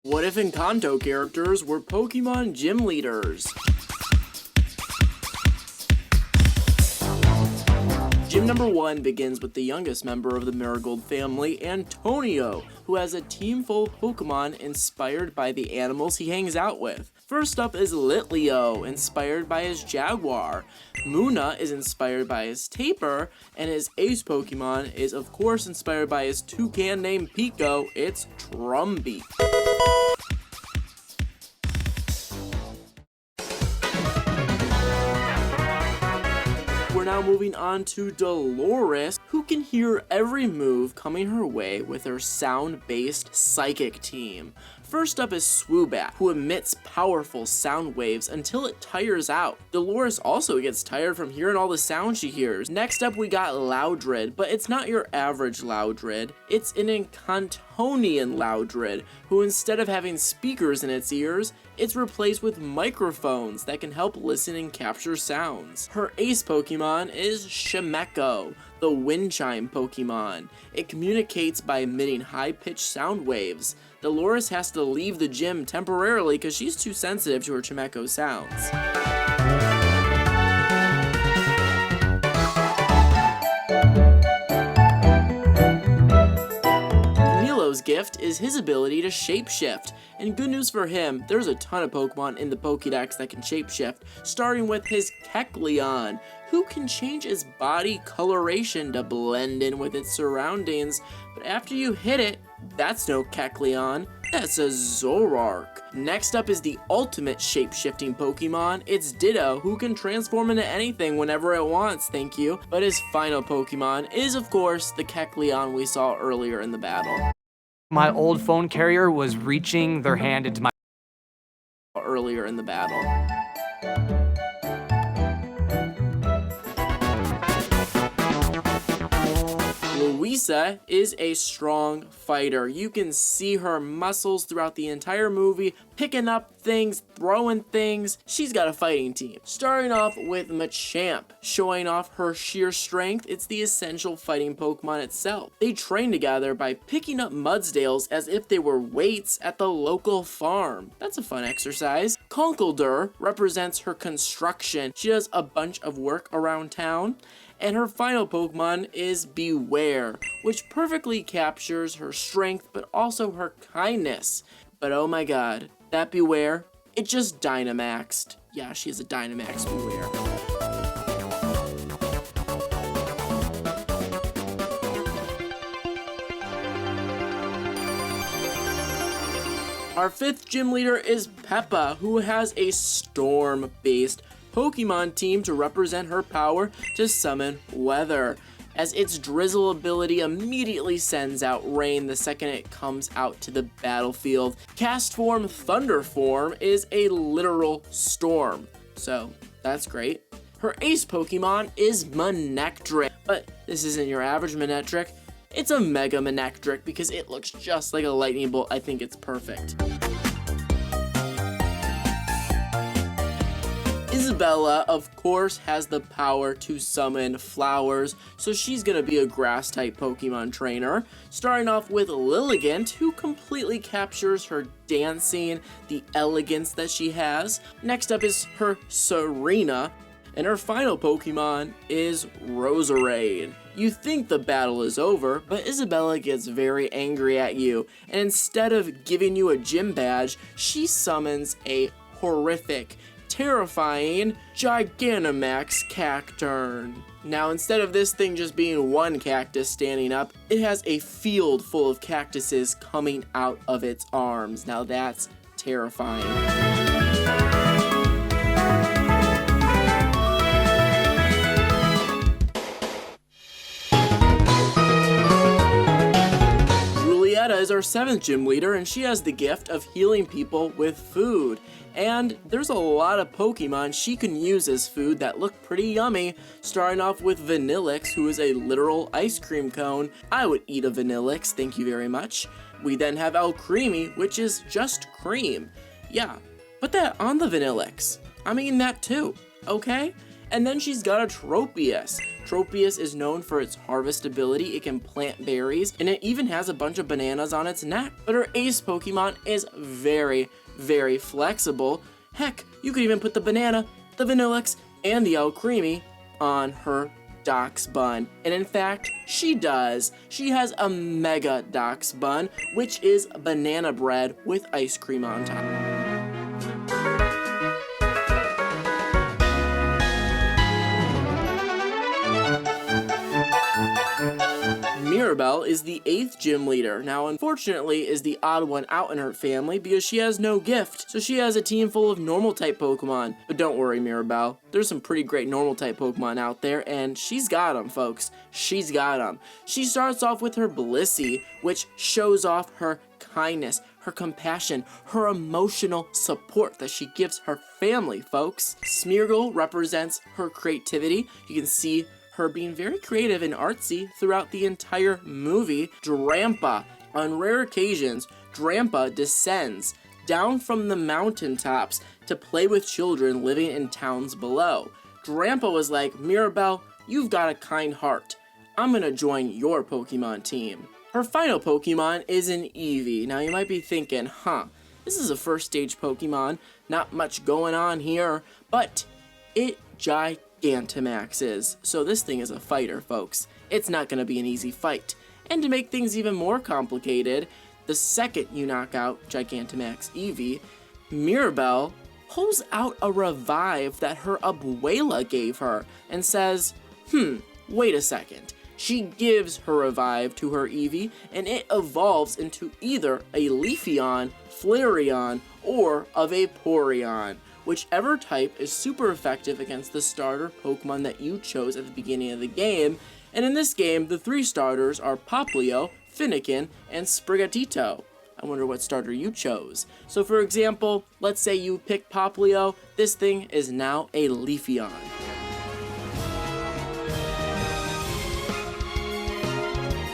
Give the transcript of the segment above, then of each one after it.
What if Encanto characters were Pokemon gym leaders? Gym number 1 begins with the youngest member of the Marigold family, Antonio, who has a team full of Pokemon inspired by the animals he hangs out with. First up is Litleo, inspired by his Jaguar. Munna is inspired by his Tapir, and his ace Pokemon is of course inspired by his toucan named Pico. It's Trumbeak. We're now moving on to Dolores, who can hear every move coming her way with her sound-based psychic team. First up is Swoobat, who emits powerful sound waves until it tires out. Dolores also gets tired from hearing all the sounds she hears. Next up we got Loudred, but it's not your average Loudred. It's an Encantonian Loudred, who instead of having speakers in its ears, it's replaced with microphones that can help listen and capture sounds. Her ace Pokemon is Shimeko, the wind chime Pokemon. It communicates by emitting high-pitched sound waves. Dolores has to leave the gym temporarily because she's too sensitive to her Shimeko sounds. Milo's gift is his ability to shapeshift, and good news for him, there's a ton of Pokemon in the Pokédex that can shapeshift, starting with his Kecleon, who can change its body coloration to blend in with its surroundings, but after you hit it, that's no Kecleon, that's a Zoroark. Next up is the ultimate shape-shifting Pokemon, it's Ditto, who can transform into anything whenever it wants, thank you, but his final Pokemon is of course the Kecleon we saw earlier in the battle. My old phone carrier was reaching their hand into my earlier in the battle. Louisa is a strong fighter. You can see her muscles throughout the entire movie, picking up things, throwing things. She's got a fighting team. Starting off with Machamp, showing off her sheer strength. It's the essential fighting Pokemon itself. They train together by picking up Mudsdales as if they were weights at the local farm. That's a fun exercise. Conkeldurr represents her construction. She does a bunch of work around town. And her final Pokemon is Beware, which perfectly captures her strength but also her kindness. But oh my god, that Beware, it just Dynamaxed. Yeah, she is a Dynamax Beware. Our 5th gym leader is Peppa, who has a storm-based Pokemon team to represent her power to summon weather, as its drizzle ability immediately sends out rain the second it comes out to the battlefield. Cast form Thunder form is a literal storm, so that's great. Her ace Pokemon is Manectric, but this isn't your average Manectric, it's a Mega Manectric because it looks just like a lightning bolt. I think it's perfect. Isabella, of course, has the power to summon flowers, so she's gonna be a grass-type Pokemon trainer. Starting off with Lilligant, who completely captures her dancing, the elegance that she has. Next up is her Serena, and her final Pokemon is Roserade. You think the battle is over, but Isabella gets very angry at you, and instead of giving you a gym badge, she summons a horrific, terrifying Gigantamax Cacturn. Now, instead of this thing just being one cactus standing up, it has a field full of cactuses coming out of its arms. Now that's terrifying. Julietta is our 7th gym leader, and she has the gift of healing people with food. And there's a lot of Pokemon she can use as food that look pretty yummy, starting off with Vanillix, who is a literal ice cream cone. I would eat a Vanillix, thank you very much. We then have Alcremie, which is just cream. Yeah, put that on the Vanillix. I'm eating that too, okay? And then she's got a Tropius. Tropius is known for its harvest ability. It can plant berries, and it even has a bunch of bananas on its neck. But her ace Pokemon is very, very flexible. Heck, you could even put the banana, the Vanillix, and the Alcremie on her Dox Bun. And in fact, she does. She has a Mega Dox Bun, which is banana bread with ice cream on top. Mirabelle is the 8th gym leader. Now, unfortunately, is the odd one out in her family because she has no gift. So she has a team full of normal type Pokemon. But don't worry, Mirabelle. There's some pretty great normal type Pokemon out there, and she's got them, folks. She's got them. She starts off with her Blissey, which shows off her kindness, her compassion, her emotional support that she gives her family, folks. Smeargle represents her creativity. You can see her being very creative and artsy throughout the entire movie. Drampa, on rare occasions, Drampa descends down from the mountaintops to play with children living in towns below. Drampa was like, Mirabelle, you've got a kind heart. I'm gonna join your Pokemon team. Her final Pokemon is an Eevee. Now you might be thinking, this is a first stage Pokemon, not much going on here, but it Gigantamaxes. So this thing is a fighter, folks. It's not going to be an easy fight. And to make things even more complicated, the second you knock out Gigantamax Eevee, Mirabelle pulls out a revive that her abuela gave her and says, wait a second. She gives her revive to her Eevee, and it evolves into either a Leafeon, Flareon, or a Vaporeon. Whichever type is super effective against the starter Pokemon that you chose at the beginning of the game. And in this game, the 3 starters are Popplio, Finnegan, and Sprigatito. I wonder what starter you chose. So for example, let's say you pick Popplio, this thing is now a Leafeon.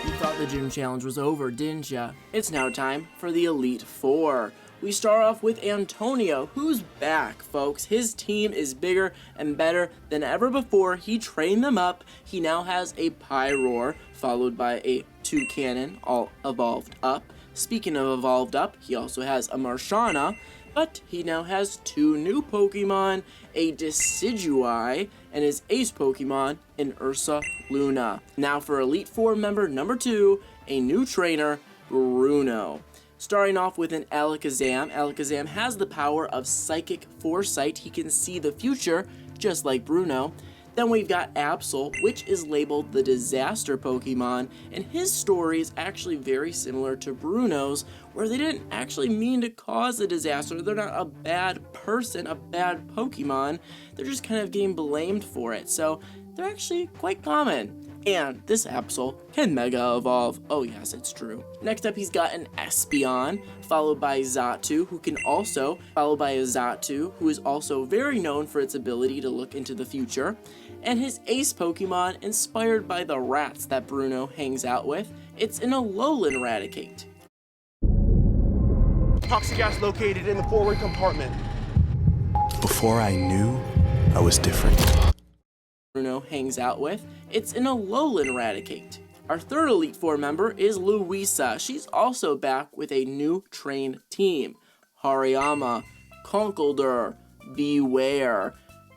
You thought the gym challenge was over, didn't ya? It's now time for the Elite Four. We start off with Antonio, who's back, folks. His team is bigger and better than ever before. He trained them up. He now has a Pyroar, followed by a Toucannon, all evolved up. Speaking of evolved up, he also has a Marshana, but he now has 2 new Pokemon, a Decidueye, and his ace Pokemon, an Ursa Luna. Now for Elite Four member number 2, a new trainer, Bruno. Starting off with an Alakazam. Alakazam has the power of Psychic Foresight. He can see the future, just like Bruno. Then we've got Absol, which is labeled the Disaster Pokemon, and his story is actually very similar to Bruno's, where they didn't actually mean to cause a disaster. They're not a bad person, a bad Pokemon. They're just kind of getting blamed for it, so they're actually quite common. And this Absol can Mega Evolve. Oh yes, it's true. Next up, he's got an Espeon, followed by Xatu, followed by a Xatu, who is also very known for its ability to look into the future. And his ace Pokemon, inspired by the rats that Bruno hangs out with, it's an Alolan Raticate. Toxic gas located in the forward compartment. Before I knew, I was different. Bruno hangs out with, it's an Alolan Raticate. Our third Elite Four member is Louisa. She's also back with a new trained team. Hariyama, Conkeldurr, Beware,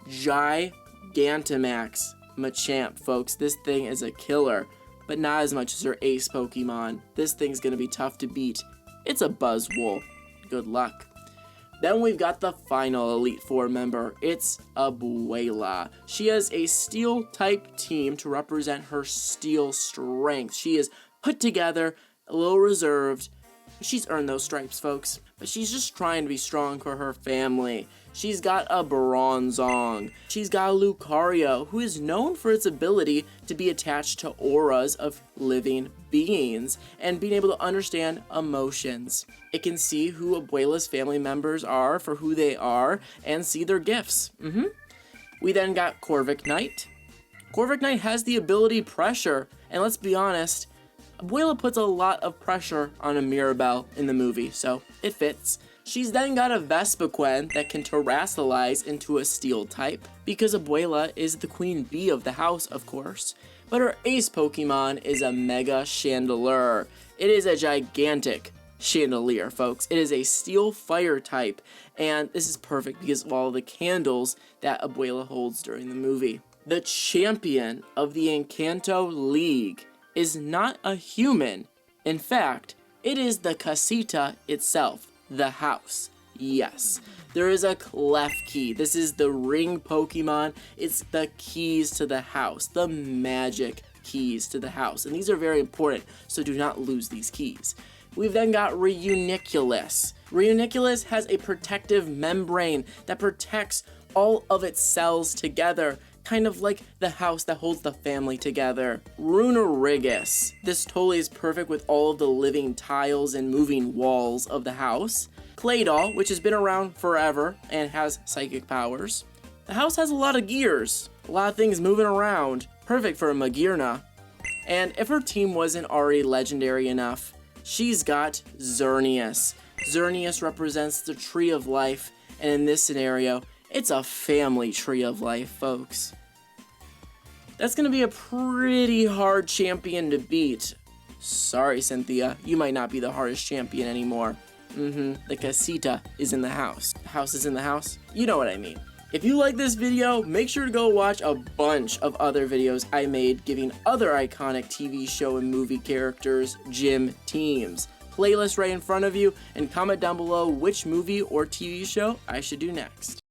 Gigantamax, Machamp, folks. This thing is a killer, but not as much as her ace Pokemon. This thing's gonna be tough to beat. It's a Buzzwole. Good luck. Then we've got the final Elite Four member. It's Abuela. She has a Steel type team to represent her Steel strength. She is put together, a little reserved. She's earned those stripes, folks. But she's just trying to be strong for her family. She's got a Bronzong. She's got a Lucario, who is known for its ability to be attached to auras of living beings and being able to understand emotions. It can see who Abuela's family members are for who they are and see their gifts. We then got Corviknight. Corviknight has the ability Pressure, and let's be honest, Abuela puts a lot of pressure on a Mirabelle in the movie, so it fits. She's then got a Vespiquen that can terastallize into a steel type, because Abuela is the queen bee of the house, of course. But her ace Pokemon is a Mega Chandelure. It is a gigantic chandelier, folks. It is a steel fire type, and this is perfect because of all the candles that Abuela holds during the movie. The champion of the Encanto League is not a human. In fact, it is the casita itself, the house. Yes, there is a clef key. This is the ring Pokemon. It's the keys to the house, the magic keys to the house. And these are very important, so do not lose these keys. We've then got Reuniculus. Reuniculus has a protective membrane that protects all of its cells together, kind of like the house that holds the family together. Runerigus. This totally is perfect with all of the living tiles and moving walls of the house. Claydol, which has been around forever and has psychic powers. The house has a lot of gears, a lot of things moving around. Perfect for a Magearna. And if her team wasn't already legendary enough, she's got Xerneas. Xerneas represents the tree of life, and in this scenario, it's a family tree of life, folks. That's gonna be a pretty hard champion to beat. Sorry, Cynthia, you might not be the hardest champion anymore. The casita is in the house. The house is in the house? You know what I mean. If you like this video, make sure to go watch a bunch of other videos I made giving other iconic TV show and movie characters gym teams. Playlist right in front of you, and comment down below which movie or TV show I should do next.